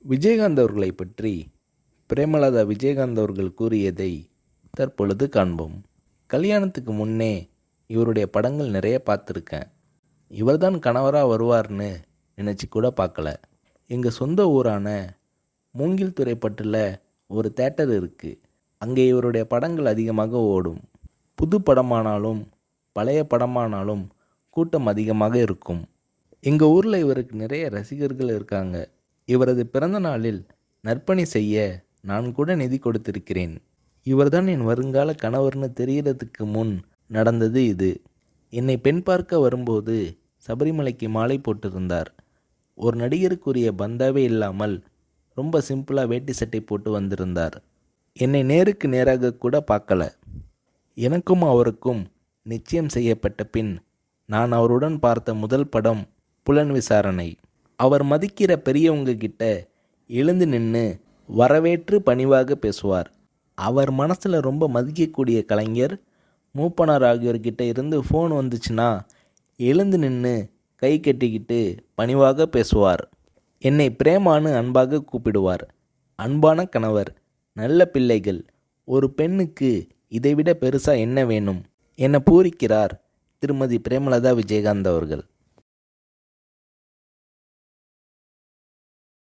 விஜயகாந்த் அவர்களை பற்றி பிரேமலதா விஜயகாந்த் அவர்கள் கூறியதை தற்பொழுது காண்போம். கல்யாணத்துக்கு முன்னே இவருடைய படங்கள் நிறைய பார்த்துருக்கேன். இவர்தான் கணவராக வருவார்னு நினச்சி கூட பார்க்கல. எங்கள் சொந்த ஊரான மூங்கில் துறைப்பட்டில் ஒரு தேட்டர் இருக்குது. அங்கே இவருடைய படங்கள் அதிகமாக ஓடும். புது படமானாலும் பழைய படமானாலும் கூட்டம் அதிகமாக இருக்கும். எங்கள் ஊரில் இவருக்கு நிறைய ரசிகர்கள் இருக்காங்க. இவரது பிறந்த நாளில் நற்பணி செய்ய நான் கூட நிதி கொடுத்திருக்கிறேன். இவர்தான் என் வருங்கால கணவர்னு தெரிகிறதுக்கு முன் நடந்தது இது. என்னை பெண் பார்க்க வரும்போது சபரிமலைக்கு மாலை போட்டிருந்தார். ஒரு நடிகருக்குரிய பந்தாவே இல்லாமல் ரொம்ப சிம்பிளாக வேட்டி சட்டை போட்டு வந்திருந்தார். என்னை நேருக்கு நேராக கூட பார்க்கல. எனக்கும் அவருக்கும் நிச்சயம் செய்யப்பட்ட பின் நான் அவருடன் பார்த்த முதல் படம் புலன் விசாரணை. அவர் மதிக்கிற பெரியவங்க கிட்ட எழுந்து நின்று வரவேற்று பணிவாக பேசுவார். அவர் மனசில் ரொம்ப மதிக்கக்கூடிய கலைஞர் மூப்பனார் ஆகியோர்கிட்ட இருந்து ஃபோன் வந்துச்சுன்னா எழுந்து நின்று கை கட்டிக்கிட்டு பணிவாக பேசுவார். என்னை பிரேமான்னு அன்பாக கூப்பிடுவார். அன்பான கணவர், நல்ல பிள்ளைகள், ஒரு பெண்ணுக்கு இதைவிட பெருசாக என்ன வேணும் என பூரிக்கிறார் திருமதி பிரேமலதா விஜயகாந்த் அவர்கள்.